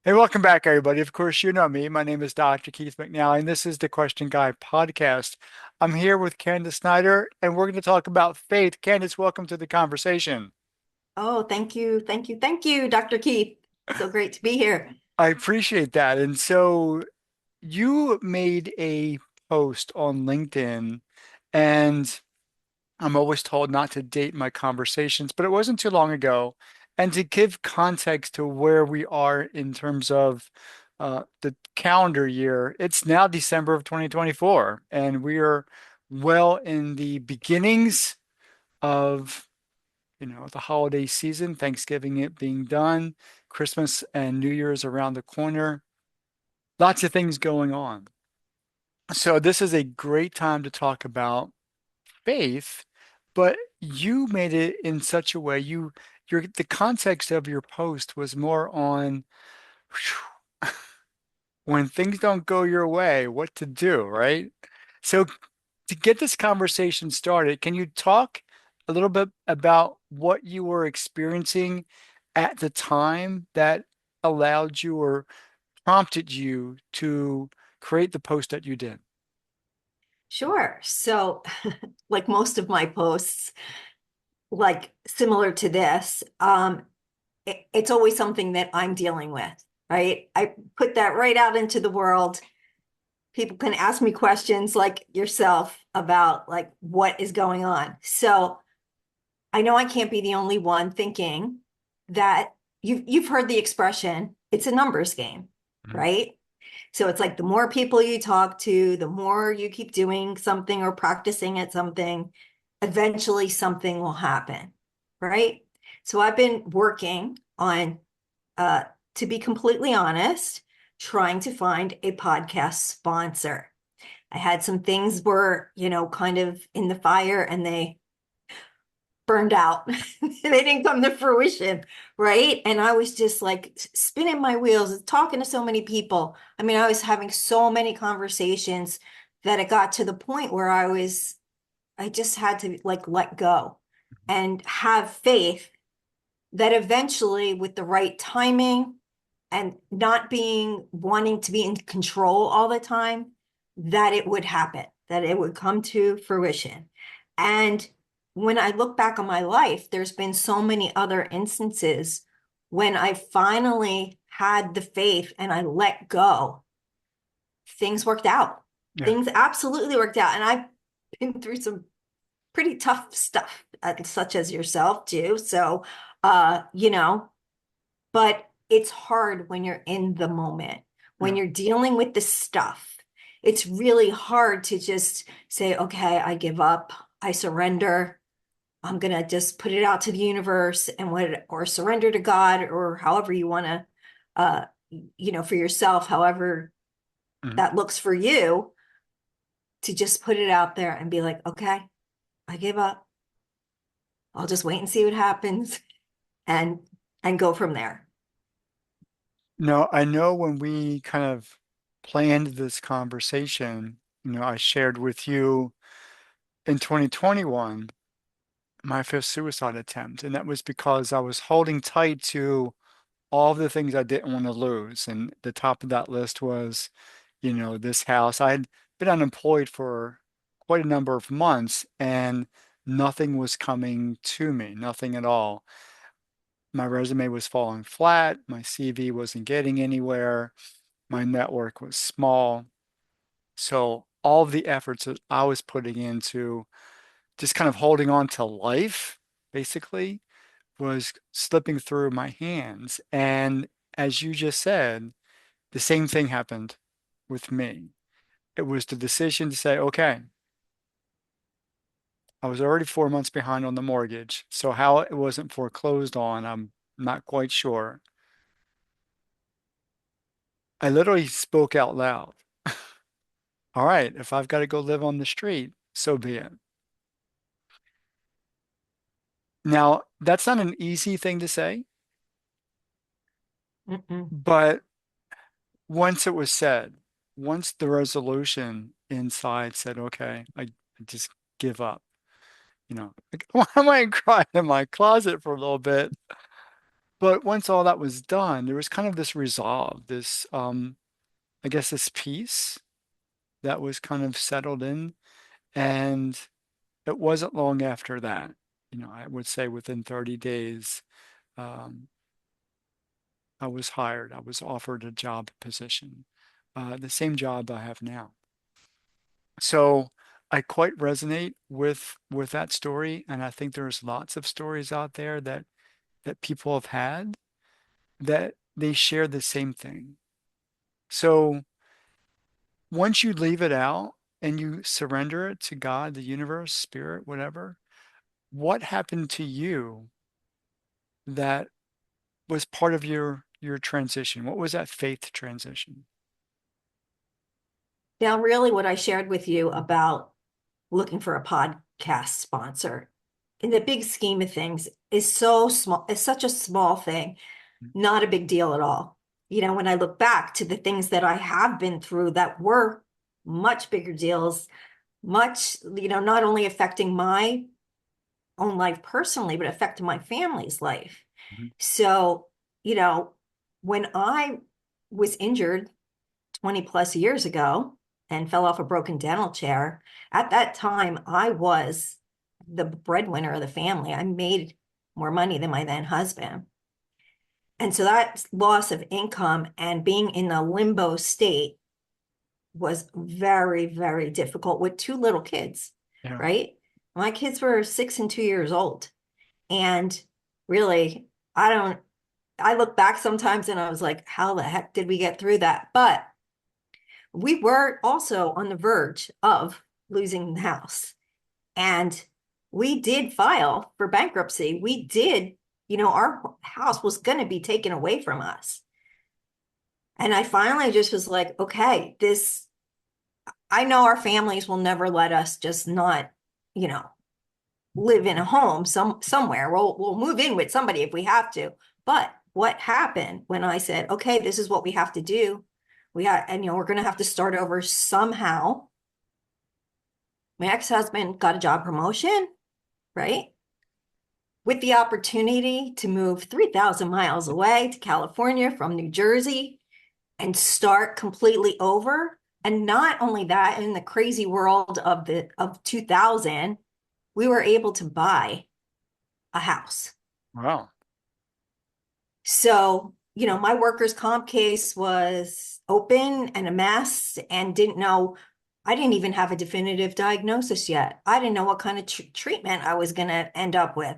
Hey, welcome back, everybody. Of course, you know me. My name is Dr. Keith McNally, and this is the Question Guy podcast. I'm here with Candice Snyder, and we're going to talk about faith. Candice, welcome to the conversation. Oh, thank you. Thank you. Thank you, Dr. Keith. So great to be here. I appreciate that. And so you made a post on LinkedIn, and I'm always told not to date my conversations, but it wasn't too long ago. And to give context to where we are in terms of the calendar year, it's now December of 2024, and we are well in the beginnings of, the holiday season, Thanksgiving it being done, Christmas and New Year's around the corner, lots of things going on. So this is a great time to talk about faith, but you made it in such a way the context of your post was more on when things don't go your way, what to do, right? So to get this conversation started, can you talk a little bit about what you were experiencing at the time that allowed you or prompted you to create the post that you did? Sure. So, like most of my posts, like similar to this, it's always something that I'm dealing with, right? I put that right out into the world. People can ask me questions like yourself about like what is going on. So, I know I can't be the only one thinking that you've heard the expression, it's a numbers game, Mhm. right? So it's like the more people you talk to, the more you keep doing something or practicing at something, eventually something will happen, right? So I've been working on, uh, to be completely honest, trying to find a podcast sponsor. I had some things were, kind of in the fire and they burned out. They didn't come to fruition, right? And I was just like spinning my wheels, talking to so many people. I mean, I was having so many conversations that it got to the point where I just had to like let go and have faith that eventually, with the right timing and not being wanting to be in control all the time, that it would happen, that it would come to fruition. And when I look back on my life, there's been so many other instances when I finally had the faith and I let go, things worked out. Yeah. Things absolutely worked out. And I've been through some pretty tough stuff, such as yourself too. So, you know, but it's hard when you're in the moment, when Yeah. you're dealing with the stuff. It's really hard to just say, okay, I give up, I surrender. I'm gonna just put it out to the universe and what, or surrender to God, or however you want to, for yourself, however Mhm. that looks for you, to just put it out there and be like, okay, I give up. I'll just wait and see what happens, and go from there. No, I know when we kind of planned this conversation, I shared with you in 2021 my fifth suicide attempt, and that was because I was holding tight to all of the things I didn't want to lose. And the top of that list was, this house. I had been unemployed for quite a number of months, and nothing was coming to me, nothing at all. My resume was falling flat, my CV wasn't getting anywhere, my network was small. So all of the efforts that I was putting into just kind of holding on to life, basically, was slipping through my hands. And as you just said, the same thing happened with me. It was the decision to say, okay, I was already 4 months behind on the mortgage. So how it wasn't foreclosed on, I'm not quite sure. I literally spoke out loud. All right, if I've got to go live on the street, so be it. Now, that's not an easy thing to say, Mm-mm. but once it was said, once the resolution inside said, okay, I just give up, like, why am I crying in my closet for a little bit? But once all that was done, there was kind of this resolve, this I guess this peace that was kind of settled in. And it wasn't long after that, I would say within 30 days, um, I was hired. I was offered a job position, the same job I have now. So I quite resonate with that story, and I think there's lots of stories out there that people have had that they share the same thing. So once you leave it out and you surrender it to God, the universe, spirit, whatever, what happened to you that was part of your transition? What was that faith transition? Now, really, what I shared with you about looking for a podcast sponsor in the big scheme of things is so small. It's such a small thing, not a big deal at all. When I look back to the things that I have been through that were much bigger deals, much, not only affecting my own life personally, but affecting my family's life. Mhm. So, you know, when I was injured 20 plus years ago and fell off a broken dental chair, at that time, I was the breadwinner of the family. I made more money than my then husband. And so that loss of income and being in a limbo state was very, very difficult with two little kids, Yeah. right? My kids were 6 and 2 years old. And really, I don't, I look back sometimes and I was like, how the heck did we get through that? But we were also on the verge of losing the house. And we did file for bankruptcy. We did, our house was going to be taken away from us. And I finally just was like, okay, I know our families will never let us just not, you know, live in a home somewhere. We'll move in with somebody if we have to. But what happened when I said, okay, this is what we have to do? And we're going to have to start over somehow. My ex-husband got a job promotion, right? With the opportunity to move 3,000 miles away to California from New Jersey and start completely over. And not only that, in the crazy world of 2000, we were able to buy a house. Wow. So, my workers' comp case was open and a mess and I didn't even have a definitive diagnosis yet. I didn't know what kind of treatment I was going to end up with.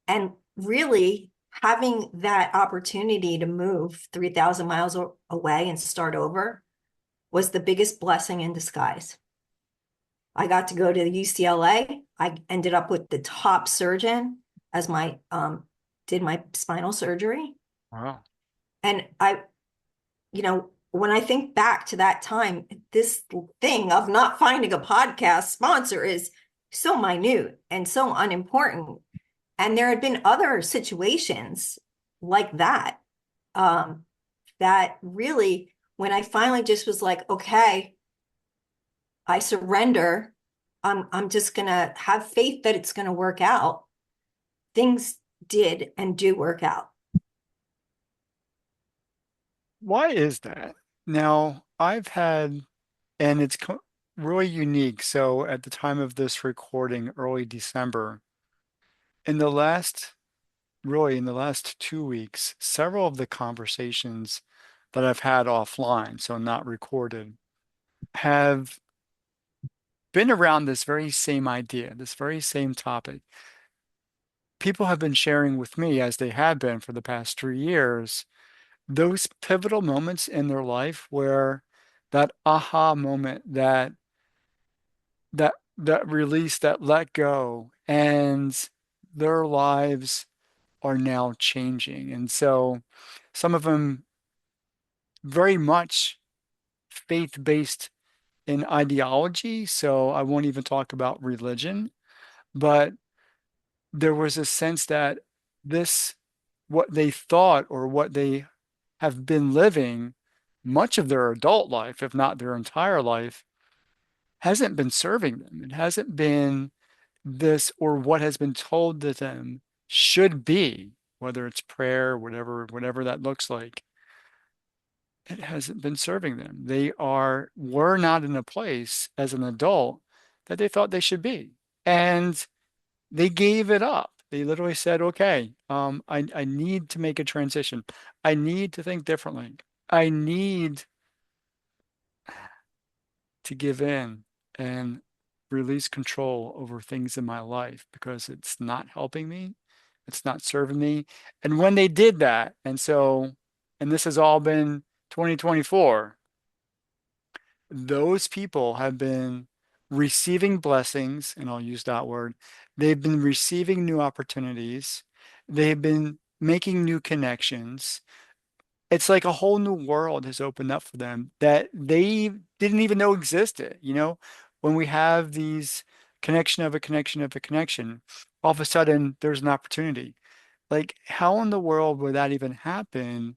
And really, having that opportunity to move 3,000 miles away and start over was the biggest blessing in disguise. I got to go to UCLA. I ended up with the top surgeon as did my spinal surgery. Wow. And when I think back to that time, this thing of not finding a podcast sponsor is so minute and so unimportant. And there had been other situations like that, um, that really, when I finally just was like, okay, I surrender. I'm just gonna have faith that it's gonna work out. Things did and do work out. Why is that? Now, I've had, and it's really unique. So at the time of this recording, early December, in the last, really in the last 2 weeks, several of the conversations that I've had offline, so not recorded, have been around this very same idea, this very same topic. People have been sharing with me, as they have been for the past 3 years, those pivotal moments in their life where that aha moment, that release, that let go, and their lives are now changing. And so some of them very much faith-based in ideology. So I won't even talk about religion, but there was a sense that this, what they thought or what they have been living much of their adult life, if not their entire life, hasn't been serving them. It hasn't been this or what has been told to them should be. whether it's prayer, whatever that looks like, it hasn't been serving them. Were not in a place as an adult that they thought they should be. And they gave it up. They literally said, okay, I need to make a transition. I need to think differently. I need to give in and release control over things in my life because it's not helping me. It's not serving me. And when they did that, and this has all been 2024, those people have been receiving blessings, and I'll use that word. They've been receiving new opportunities. They've been making new connections. It's like a whole new world has opened up for them that they didn't even know existed. When we have these connection of a connection of a connection, all of a sudden there's an opportunity. Like, how in the world would that even happen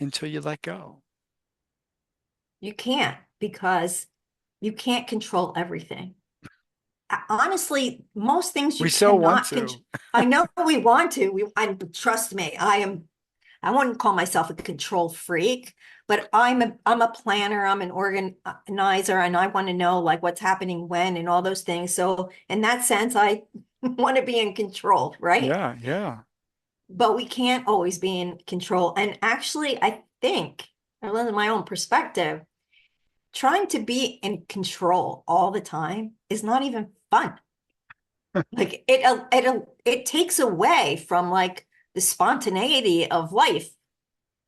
until you let go? You can't because you can't control everything. Honestly, most things We you so want cannot control. to. I know we want to. Trust me, I wouldn't call myself a control freak, but I'm a planner, I'm an organizer, and I want to know like what's happening when and all those things. So in that sense, I want to be in control, right? Yeah, yeah. But we can't always be in control. And actually, I think, I live in my own perspective, trying to be in control all the time is not even fun. Like it takes away from like the spontaneity of life,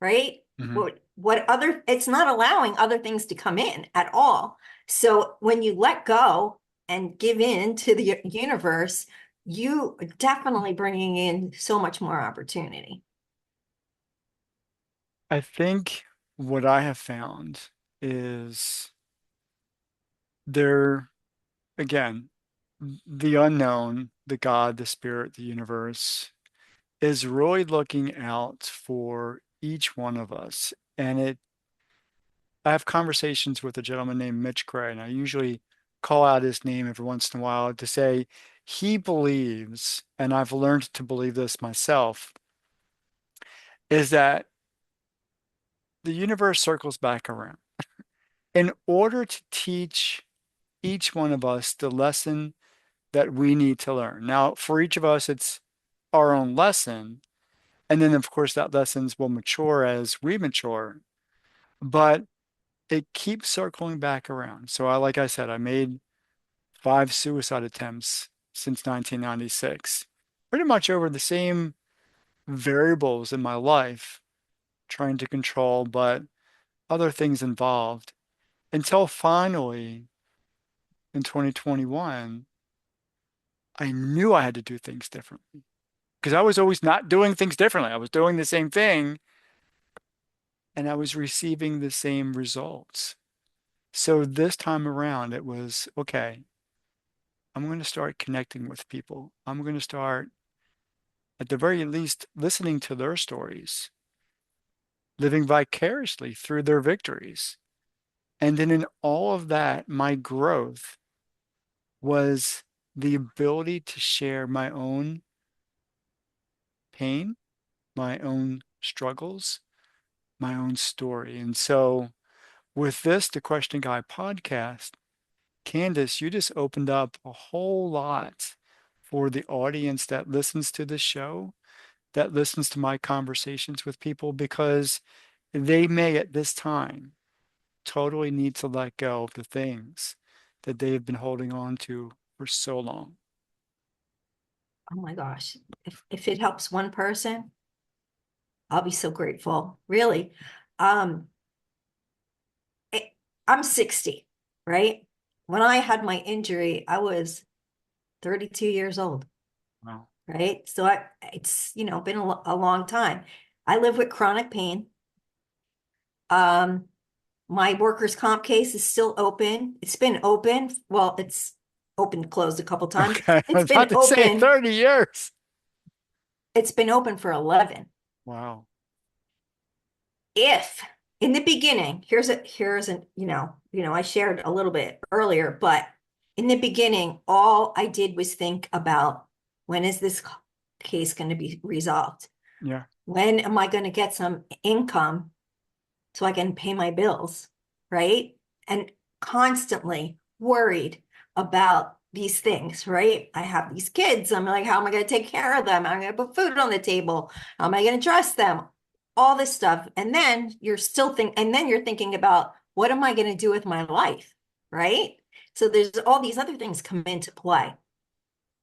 right? Mhm. What other, it's not allowing other things to come in at all. So when you let go and give in to the universe, you are definitely bringing in so much more opportunity. I think what I have found is there, again, the unknown, the God, the spirit, the universe is really looking out for each one of us. I have conversations with a gentleman named Mitch Gray, and I usually call out his name every once in a while to say he believes, and I've learned to believe this myself, is that the universe circles back around. In order to teach each one of us the lesson that we need to learn. Now, for each of us, it's our own lesson. And then, of course, that lessons will mature as we mature. But it keeps circling back around. So like I said, I made 5 suicide attempts since 1996, pretty much over the same variables in my life, trying to control, but other things involved until finally in 2021, I knew I had to do things differently because I was always not doing things differently. I was doing the same thing and I was receiving the same results. So this time around, it was okay, I'm going to start connecting with people. I'm going to start, at the very least, listening to their stories, living vicariously through their victories. And then in all of that, my growth was the ability to share my own pain, my own struggles, my own story. And so with this, the Question Guy podcast, Candice, you just opened up a whole lot for the audience that listens to this show, that listens to my conversations with people, because they may at this time totally need to let go of the things that they've been holding on to for so long. Oh my gosh. If it helps one person, I'll be so grateful. Really. Um, it, I'm 60, right? When I had my injury, I was 32 years old, Wow. right? So it's, been a long time. I live with chronic pain. Um, my workers' comp case is still open. It's been open. Well, it's open, closed a couple times. Okay. I It's was about been to say open. 30 years. It's been open for 11. Wow. If in the beginning, I shared a little bit earlier, but in the beginning, all I did was think about when is this case going to be resolved? Yeah. When am I going to get some income so I can pay my bills, right? And constantly worried about these things, right? I have these kids. I'm like, how am I going to take care of them? How am I going to put food on the table? How am I going to dress them? All this stuff. And then you're thinking about what am I going to do with my life, right? So there's all these other things come into play.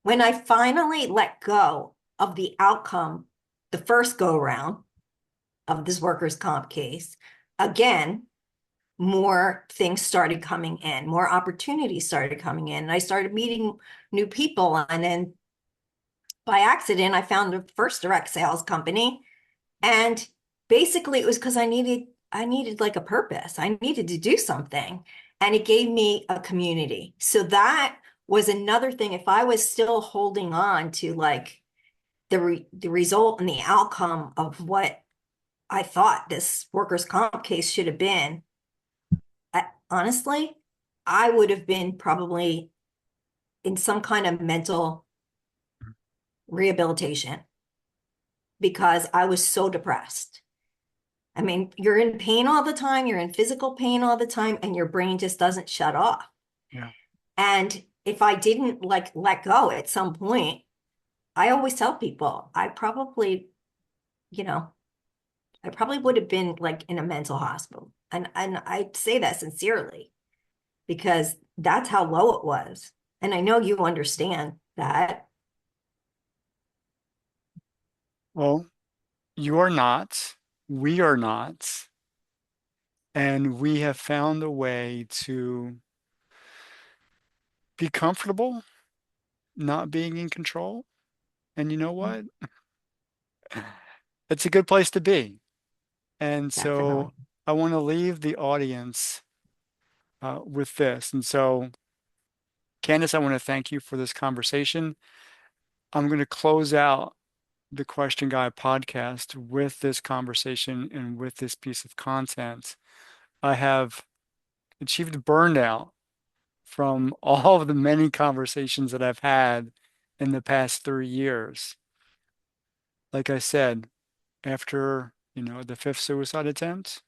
When I finally let go of the outcome, the first go round of this workers' comp case, again, more things started coming in, more opportunities started coming in. And I started meeting new people. And then by accident, I found the first direct sales company. And basically it was because I needed like a purpose. I needed to do something. And it gave me a community. So that was another thing. If I was still holding on to like the result and the outcome of what I thought this workers' comp case should have been, honestly, I would have been probably in some kind of mental rehabilitation because I was so depressed. I mean, you're in pain all the time, you're in physical pain all the time, and your brain just doesn't shut off. Yeah. And if I didn't like let go at some point, I always tell people you know, I probably would have been like in a mental hospital. And I say that sincerely because that's how low it was. And I know you understand that. Well, you are not, we are not, and we have found a way to be comfortable not being in control. And you know what? It's a good place to be. And so Definitely. I want to leave the audience with this. And so, Candice, I want to thank you for this conversation. I'm going to close out the Question Guy podcast with this conversation and with this piece of content. I have achieved burnout from all of the many conversations that I've had in the past 3 years. Like I said, after, the fifth suicide attempt,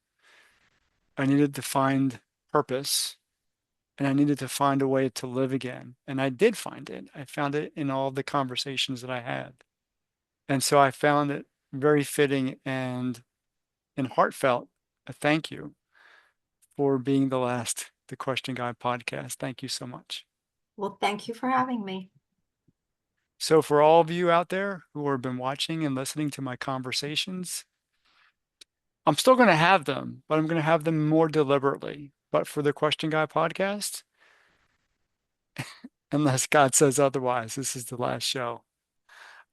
I needed to find purpose and I needed to find a way to live again. And I did find it. I found it in all the conversations that I had. And so I found it very fitting and heartfelt. A thank you for being the Question Guy podcast. Thank you so much. Well, thank you for having me. So for all of you out there who have been watching and listening to my conversations, I'm still going to have them, but I'm going to have them more deliberately. But for the Question Guy podcast, unless God says otherwise, this is the last show.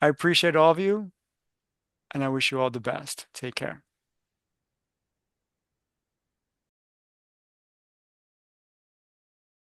I appreciate all of you, and I wish you all the best. Take care.